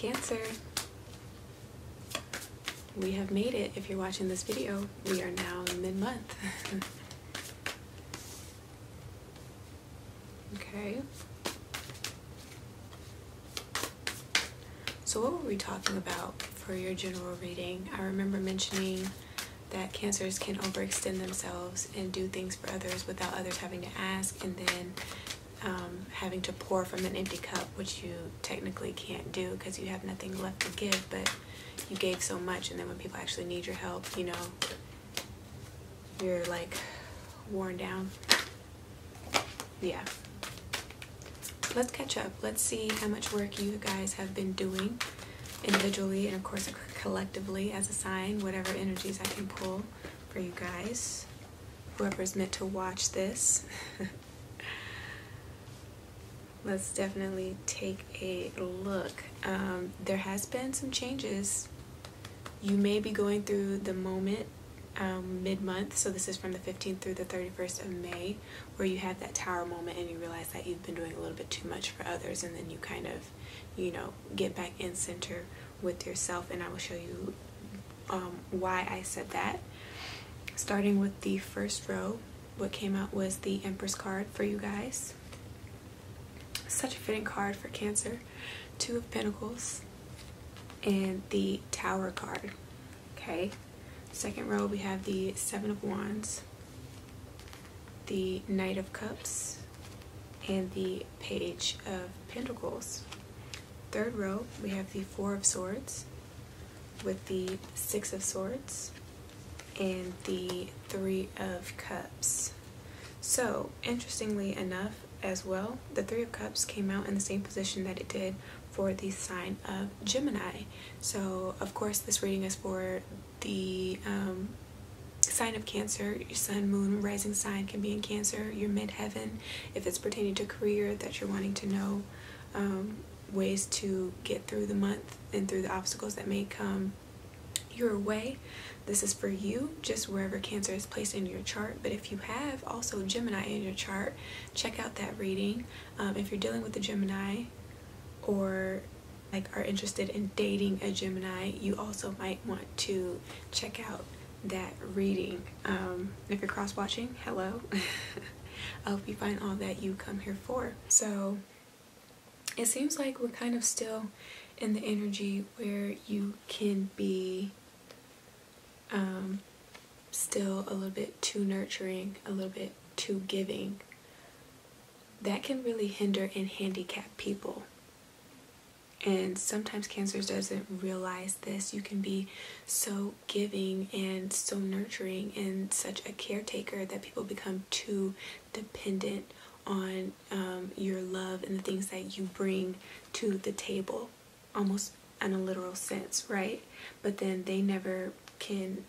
Cancer, we have made it. If you're watching this video, we are now mid-month. Okay. So what were we talking about for your general reading? I remember mentioning that Cancers can overextend themselves and do things for others without others having to ask, and then having to pour from an empty cup, which you technically can't do because you have nothing left to give, but you gave so much, and then when people actually need your help, you know, you're like worn down. Yeah. Let's catch up. Let's see how much work you guys have been doing individually and of course collectively as a sign, whatever energies I can pull for you guys, whoever's meant to watch this. Let's definitely take a look. There has been some changes. You may be going through the moment mid-month, so this is from the 15th through the 31st of May, where you have that tower moment and you realize that you've been doing a little bit too much for others, and then you kind of, you know, get back in center with yourself, and I will show you why I said that. Starting with the first row, what came out was the Empress card for you guys. Such a fitting card for Cancer. Two of Pentacles and the Tower card. Okay. Second row, we have the Seven of Wands, the Knight of Cups, and the Page of Pentacles. Third row, we have the Four of Swords with the Six of Swords and the Three of Cups. So, interestingly enough as well, the Three of Cups came out in the same position that it did for the sign of Gemini. So, of course, this reading is for the sign of Cancer. Your sun, moon, rising sign can be in Cancer, your midheaven, if it's pertaining to career that you're wanting to know ways to get through the month and through the obstacles that may come your way. This is for you, just wherever Cancer is placed in your chart. But if you have also Gemini in your chart, check out that reading. If you're dealing with a Gemini or like are interested in dating a Gemini, you also might want to check out that reading. If you're cross watching, hello. I hope you find all that you come here for. So it seems like we're kind of still in the energy where you can be still a little bit too nurturing, a little bit too giving. That can really hinder and handicap people. And sometimes Cancer doesn't realize this. You can be so giving and so nurturing and such a caretaker that people become too dependent on your love and the things that you bring to the table, almost in a literal sense, right? But then they never can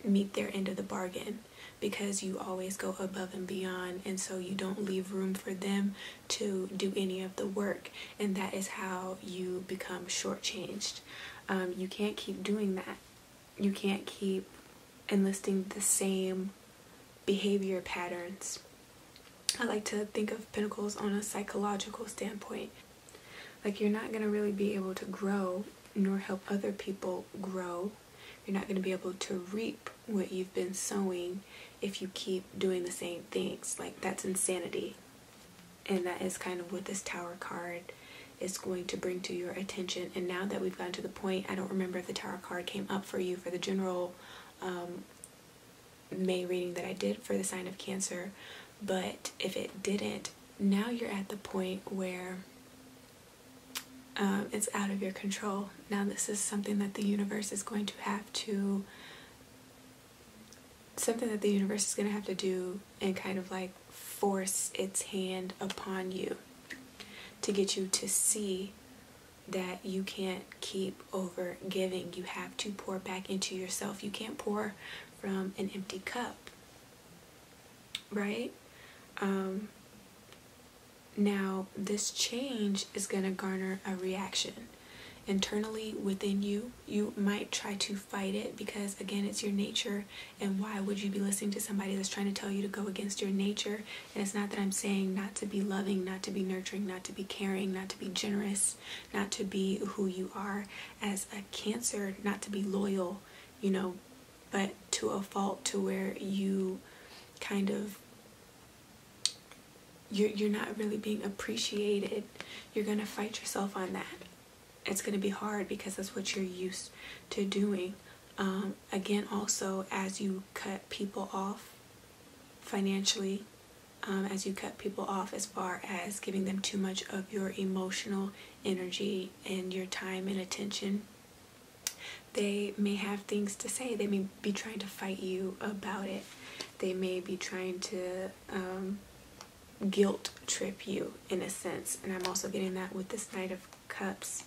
meet their end of the bargain because you always go above and beyond, and so you don't leave room for them to do any of the work, and that is how you become shortchanged. You can't keep doing that. You can't keep enlisting the same behavior patterns. I like to think of Pentacles on a psychological standpoint. Like, you're not going to really be able to grow nor help other people grow. You're not going to be able to reap what you've been sowing if you keep doing the same things. Like, that's insanity. And that is kind of what this Tower card is going to bring to your attention. And now that we've gotten to the point, I don't remember if the Tower card came up for you for the general May reading that I did for the sign of Cancer, but if it didn't, now you're at the point where it's out of your control. Now this is something that the universe is going to have to do and kind of like force its hand upon you to get you to see that you can't keep over giving. You have to pour back into yourself. You can't pour from an empty cup, right? Now this change is going to garner a reaction. internally within you, you might try to fight it because, again, it's your nature. And why would you be listening to somebody that's trying to tell you to go against your nature? And it's not that I'm saying not to be loving, not to be nurturing, not to be caring, not to be generous, not to be who you are as a Cancer, not to be loyal, you know, but to a fault to where you kind of, you're not really being appreciated. You're going to fight yourself on that. It's going to be hard because that's what you're used to doing. Again, also, as you cut people off financially, as you cut people off as far as giving them too much of your emotional energy and your time and attention, they may have things to say. They may be trying to fight you about it. They may be trying to guilt trip you in a sense. And I'm also getting that with this Knight of Cups,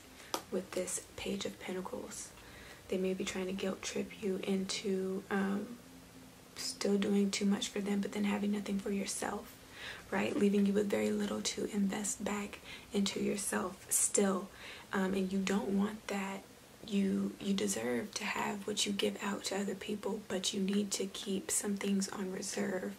with this Page of Pentacles. They may be trying to guilt trip you into still doing too much for them, but then having nothing for yourself, right? Leaving you with very little to invest back into yourself still. And you don't want that. You deserve to have what you give out to other people, but you need to keep some things on reserve.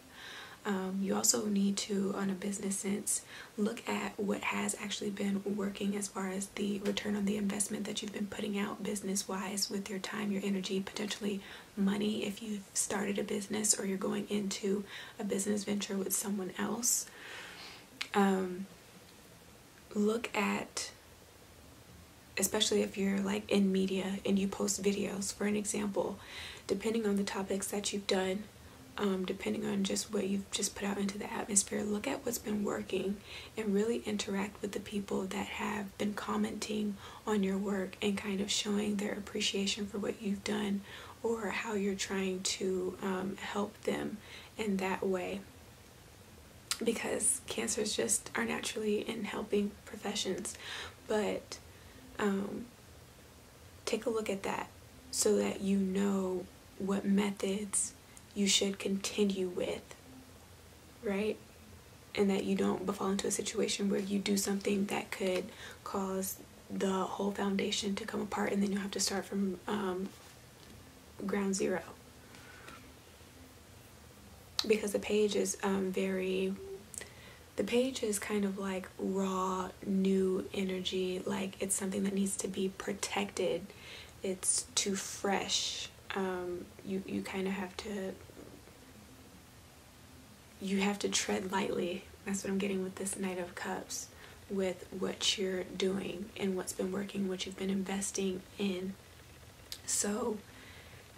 You also need to, on a business sense, look at what has actually been working as far as the return on the investment that you've been putting out business-wise with your time, your energy, potentially money if you've started a business or you're going into a business venture with someone else. Look at, especially if you're like in media and you post videos, for an example, depending on the topics that you've done, depending on just what you've just put out into the atmosphere, look at what's been working and really interact with the people that have been commenting on your work and kind of showing their appreciation for what you've done or how you're trying to help them in that way. Because Cancers just are naturally in helping professions. But take a look at that so that you know what methods you should continue with, right? And that you don't fall into a situation where you do something that could cause the whole foundation to come apart and then you'll have to start from ground zero. Because the page is the page is kind of like raw, new energy, like it's something that needs to be protected. It's too fresh. You kind of have to tread lightly. That's what I'm getting with this Knight of Cups, with what you're doing and what's been working, what you've been investing in. So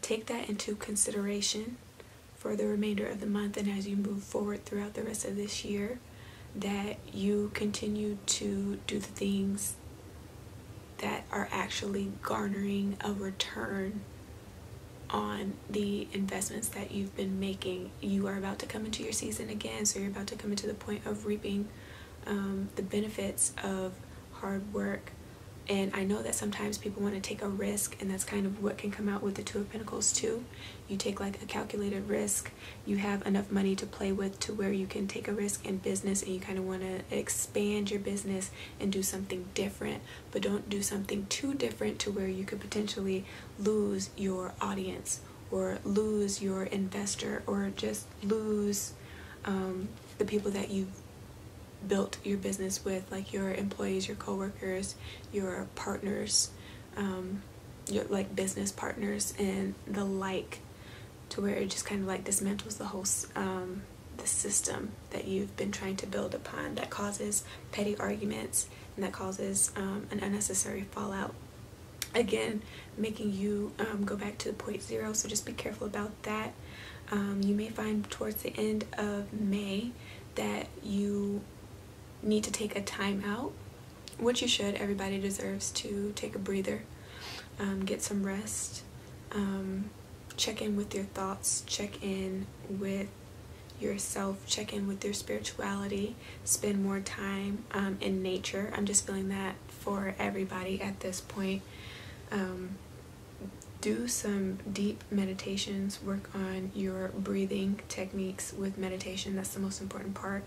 take that into consideration for the remainder of the month and as you move forward throughout the rest of this year, that you continue to do the things that are actually garnering a return on the investments that you've been making. You are about to come into your season again, so you're about to come into the point of reaping the benefits of hard work. And I know that sometimes people want to take a risk, and that's kind of what can come out with the Two of Pentacles too. You take like a calculated risk. You have enough money to play with to where you can take a risk in business, and you kind of want to expand your business and do something different, but don't do something too different to where you could potentially lose your audience or lose your investor or just lose the people that you've built your business with, like your employees, your co-workers, your partners, your like business partners and the like, to where it just kind of like dismantles the whole the system that you've been trying to build upon, that causes petty arguments and that causes an unnecessary fallout, again making you go back to point zero. So just be careful about that. You may find towards the end of May that you need to take a time out, which you should. Everybody deserves to take a breather, get some rest, check in with your thoughts, check in with yourself, check in with your spirituality, spend more time in nature. I'm just feeling that for everybody at this point. Do some deep meditations, work on your breathing techniques with meditation. That's the most important part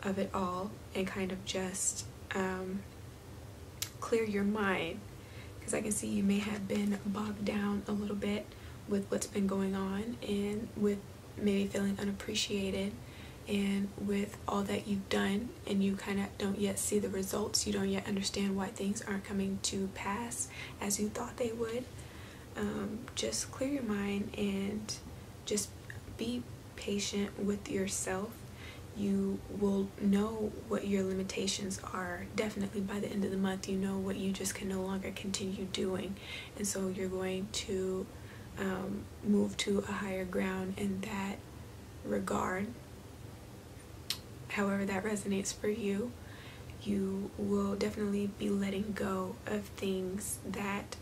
of it all, and kind of just clear your mind because I can see you may have been bogged down a little bit with what's been going on, and with maybe feeling unappreciated, and with all that you've done, and you kind of don't yet see the results. You don't yet understand why things aren't coming to pass as you thought they would. Just clear your mind and just be patient with yourself. You will know what your limitations are definitely by the end of the month. You know what you just can no longer continue doing, and so you're going to move to a higher ground in that regard. However that resonates for you, you will definitely be letting go of things that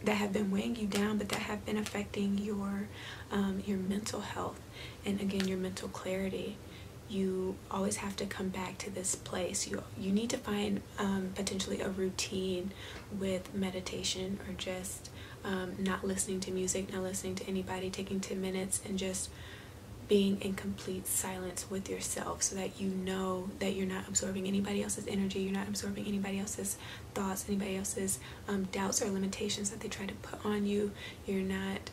have been weighing you down, but that have been affecting your mental health, and again, your mental clarity. You always have to come back to this place. You need to find potentially a routine with meditation, or just not listening to music, not listening to anybody, taking 10 minutes and just being in complete silence with yourself, so that you know that you're not absorbing anybody else's energy, you're not absorbing anybody else's thoughts, anybody else's doubts or limitations that they try to put on you. You're not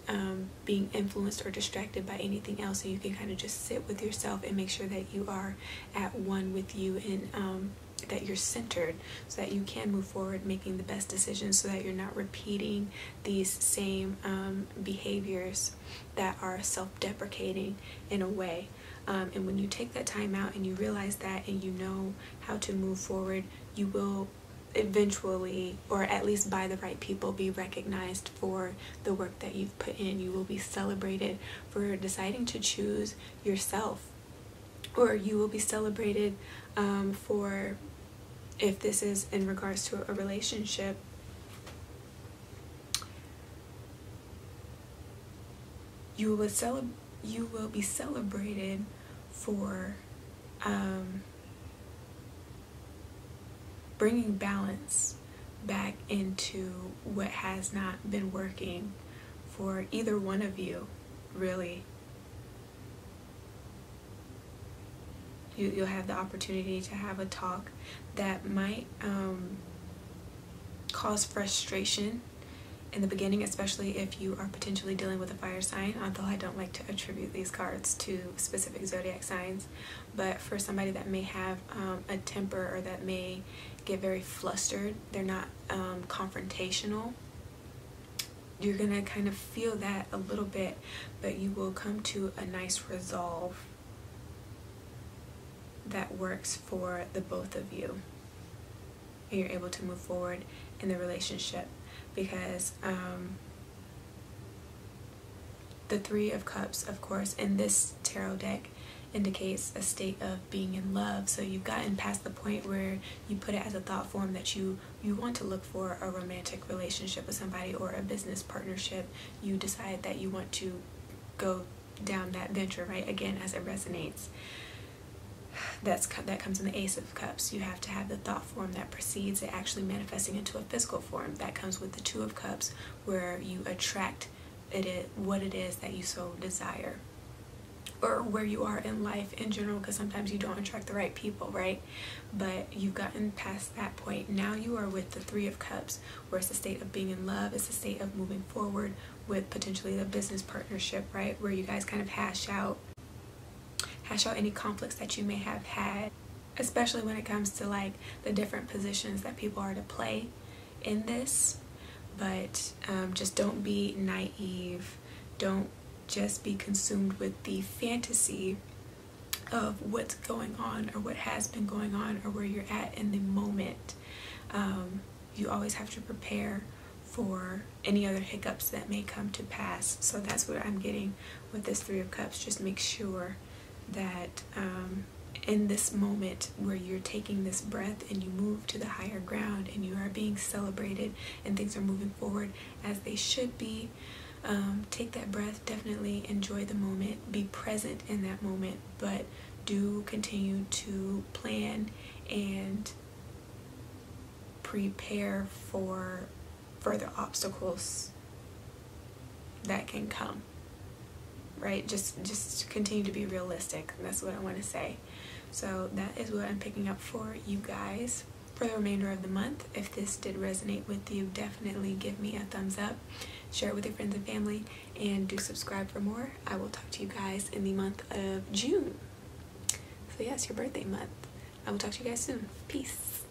being influenced or distracted by anything else, so you can kind of just sit with yourself and make sure that you are at one with you, and that you're centered, so that you can move forward making the best decisions, so that you're not repeating these same behaviors that are self-deprecating in a way. And when you take that time out and you realize that, and you know how to move forward, you will eventually, or at least by the right people, be recognized for the work that you've put in. You will be celebrated for deciding to choose yourself, or you will be celebrated for, if this is in regards to a relationship, you will be celebrated for bringing balance back into what has not been working for either one of you, really. You'll have the opportunity to have a talk that might cause frustration in the beginning, especially if you are potentially dealing with a fire sign, although I don't like to attribute these cards to specific zodiac signs. But for somebody that may have a temper, or that may get very flustered, they're not confrontational, you're gonna kind of feel that a little bit, but you will come to a nice resolve that works for the both of you, and you're able to move forward in the relationship. Because the Three of Cups, of course, in this tarot deck indicates a state of being in love. So you've gotten past the point where you put it as a thought form that you want to look for a romantic relationship with somebody, or a business partnership. You decide that you want to go down that venture, right? Again, as it resonates. That comes in the Ace of Cups. You have to have the thought form that precedes it actually manifesting into a physical form. That comes with the Two of Cups, where you attract what it is that you so desire, or where you are in life in general, because sometimes you don't attract the right people, right? But you've gotten past that point. Now you are with the Three of Cups, where it's a state of being in love. It's a state of moving forward with potentially the business partnership, right? Where you guys kind of hash out any conflicts that you may have had, especially when it comes to like the different positions that people are to play in this. But just don't be naive. Don't just be consumed with the fantasy of what's going on, or what has been going on, or where you're at in the moment. You always have to prepare for any other hiccups that may come to pass. So that's what I'm getting with this Three of Cups. Just make sure that in this moment where you're taking this breath and you move to the higher ground, and you are being celebrated, and things are moving forward as they should be, take that breath, definitely enjoy the moment, be present in that moment, but do continue to plan and prepare for further obstacles that can come. Right? Just continue to be realistic. That's what I want to say. So that is what I'm picking up for you guys. for the remainder of the month. If this did resonate with you, definitely give me a thumbs up, share it with your friends and family, and do subscribe for more. I will talk to you guys in the month of June. So yes, your birthday month. I will talk to you guys soon. Peace.